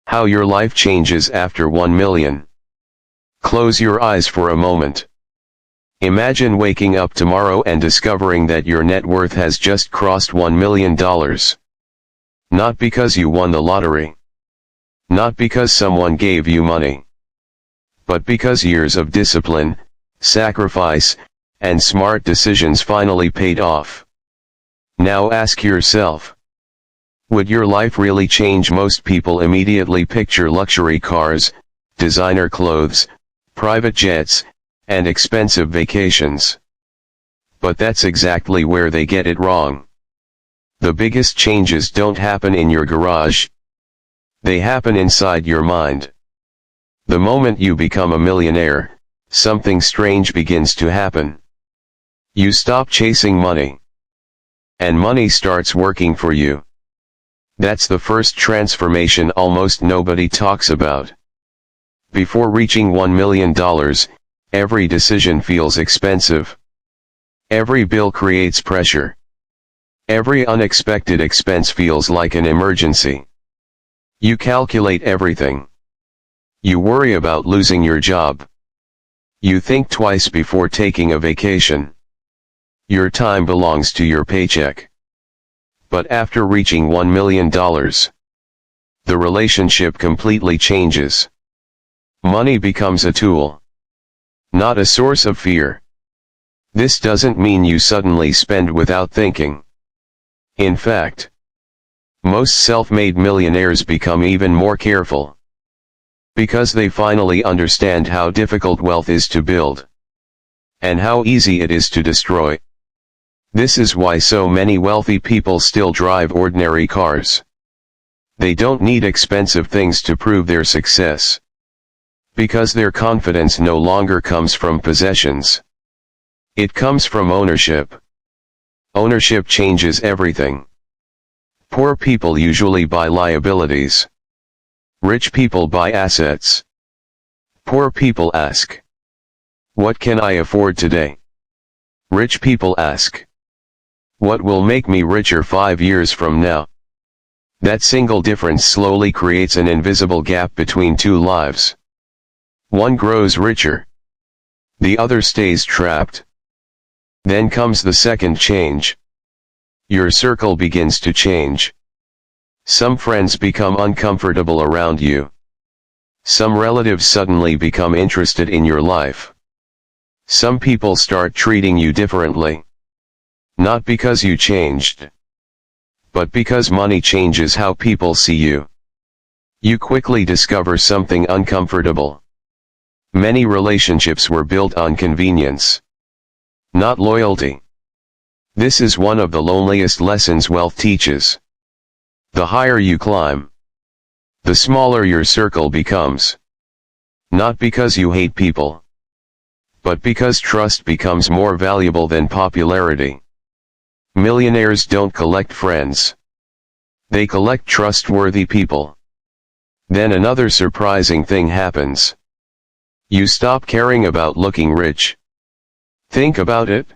How your life changes after 1 million. Close your eyes for a moment. Imagine waking up tomorrow and discovering that your net worth has just crossed $1 million. Not because you won the lottery. Not because someone gave you money. But because years of discipline, sacrifice, and smart decisions finally paid off. Now ask yourself, would your life really change? Most people immediately picture luxury cars, designer clothes, private jets, and expensive vacations. But that's exactly where they get it wrong. The biggest changes don't happen in your garage. They happen inside your mind. The moment you become a millionaire, something strange begins to happen. You stop chasing money. And money starts working for you. That's the first transformation almost nobody talks about. Before reaching $1 million, every decision feels expensive. Every bill creates pressure. Every unexpected expense feels like an emergency. You calculate everything. You worry about losing your job. You think twice before taking a vacation. Your time belongs to your paycheck. But after reaching $1 million, the relationship completely changes. Money becomes a tool, not a source of fear. This doesn't mean you suddenly spend without thinking. In fact, most self-made millionaires become even more careful. Because they finally understand how difficult wealth is to build. And how easy it is to destroy. This is why so many wealthy people still drive ordinary cars. They don't need expensive things to prove their success. Because their confidence no longer comes from possessions. It comes from ownership. Ownership changes everything. Poor people usually buy liabilities. Rich people buy assets. Poor people ask, what can I afford today? Rich people ask, what will make me richer 5 years from now? That single difference slowly creates an invisible gap between two lives. One grows richer. The other stays trapped. Then comes the second change. Your circle begins to change. Some friends become uncomfortable around you. Some relatives suddenly become interested in your life. Some people start treating you differently. Not because you changed, but because money changes how people see you. You quickly discover something uncomfortable. Many relationships were built on convenience, not loyalty. This is one of the loneliest lessons wealth teaches. The higher you climb, the smaller your circle becomes. Not because you hate people, but because trust becomes more valuable than popularity. Millionaires don't collect friends. They collect trustworthy people. Then another surprising thing happens. You stop caring about looking rich. Think about it.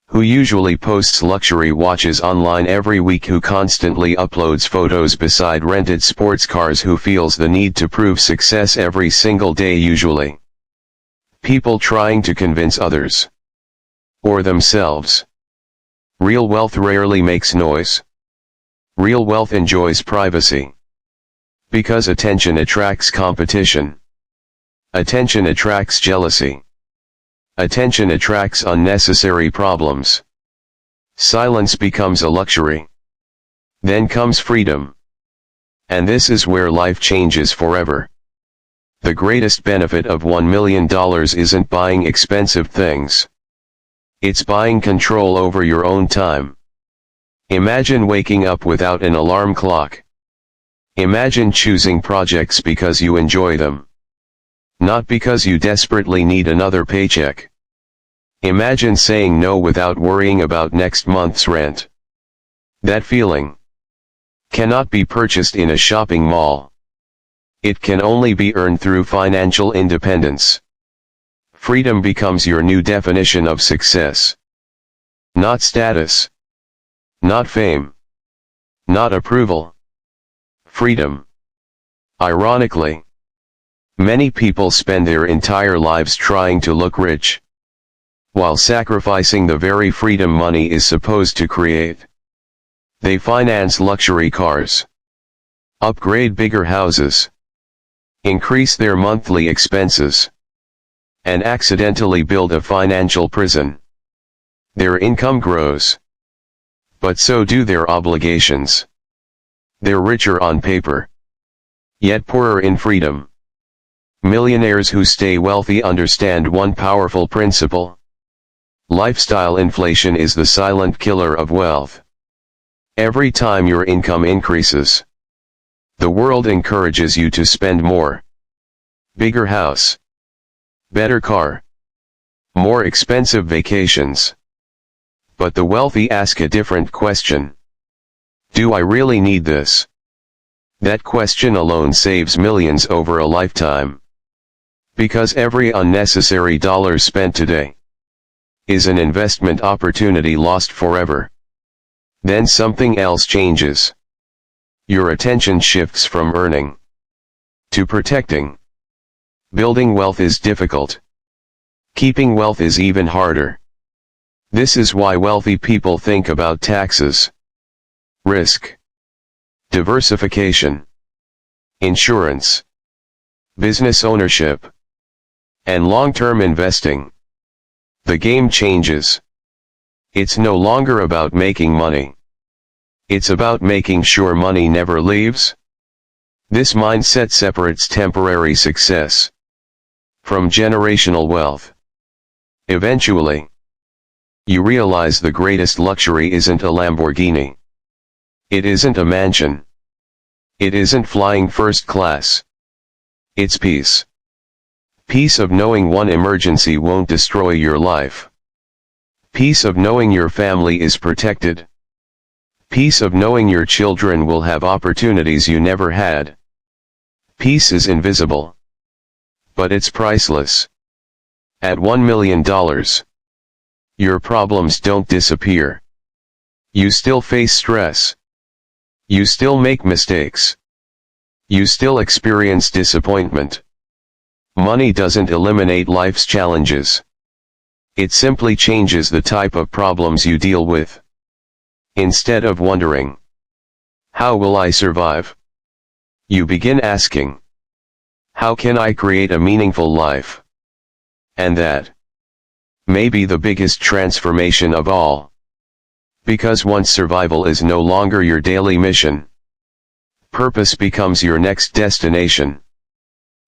Who usually posts luxury watches online every week? Who constantly uploads photos beside rented sports cars? Who feels the need to prove success every single day? Usually people trying to convince others or themselves. Real wealth rarely makes noise. Real wealth enjoys privacy. Because attention attracts competition. Attention attracts jealousy. Attention attracts unnecessary problems. Silence becomes a luxury. Then comes freedom. And this is where life changes forever. The greatest benefit of $1 million isn't buying expensive things. It's buying control over your own time. Imagine waking up without an alarm clock. Imagine choosing projects because you enjoy them. Not because you desperately need another paycheck. Imagine saying no without worrying about next month's rent. That feeling cannot be purchased in a shopping mall. It can only be earned through financial independence. Freedom becomes your new definition of success. Not status. Not fame. Not approval. Freedom. Ironically, many people spend their entire lives trying to look rich, while sacrificing the very freedom money is supposed to create. They finance luxury cars, upgrade bigger houses, increase their monthly expenses, and accidentally build a financial prison. Their income grows, but so do their obligations. They're richer on paper, yet poorer in freedom. Millionaires who stay wealthy understand one powerful principle. Lifestyle inflation is the silent killer of wealth. Every time your income increases, the world encourages you to spend more. Bigger house, better car, more expensive vacations. But the wealthy ask a different question. Do I really need this? That question alone saves millions over a lifetime. Because every unnecessary dollar spent today is an investment opportunity lost forever. Then something else changes. Your attention shifts from earning to protecting. Building wealth is difficult. Keeping wealth is even harder. This is why wealthy people think about taxes, risk, diversification, insurance, business ownership, and long-term investing. The game changes. It's no longer about making money. It's about making sure money never leaves. This mindset separates temporary success from generational wealth. Eventually, you realize the greatest luxury isn't a Lamborghini. It isn't a mansion. It isn't flying first class. It's peace. Peace of knowing one emergency won't destroy your life. Peace of knowing your family is protected. Peace of knowing your children will have opportunities you never had. Peace is invisible, but it's priceless. At $1 million, your problems don't disappear. You still face stress. You still make mistakes. You still experience disappointment. Money doesn't eliminate life's challenges. It simply changes the type of problems you deal with. Instead of wondering, how will I survive? You begin asking, how can I create a meaningful life? And that may be the biggest transformation of all. Because once survival is no longer your daily mission, purpose becomes your next destination.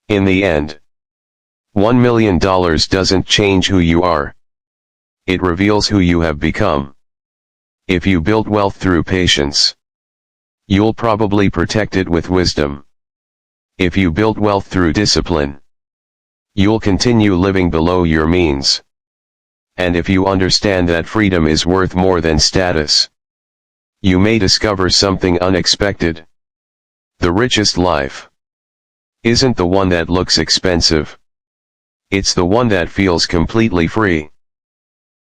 In the end, $1 million doesn't change who you are. It reveals who you have become. If you build wealth through patience, you'll probably protect it with wisdom. If you build wealth through discipline, you'll continue living below your means. And if you understand that freedom is worth more than status, you may discover something unexpected. The richest life isn't the one that looks expensive. It's the one that feels completely free.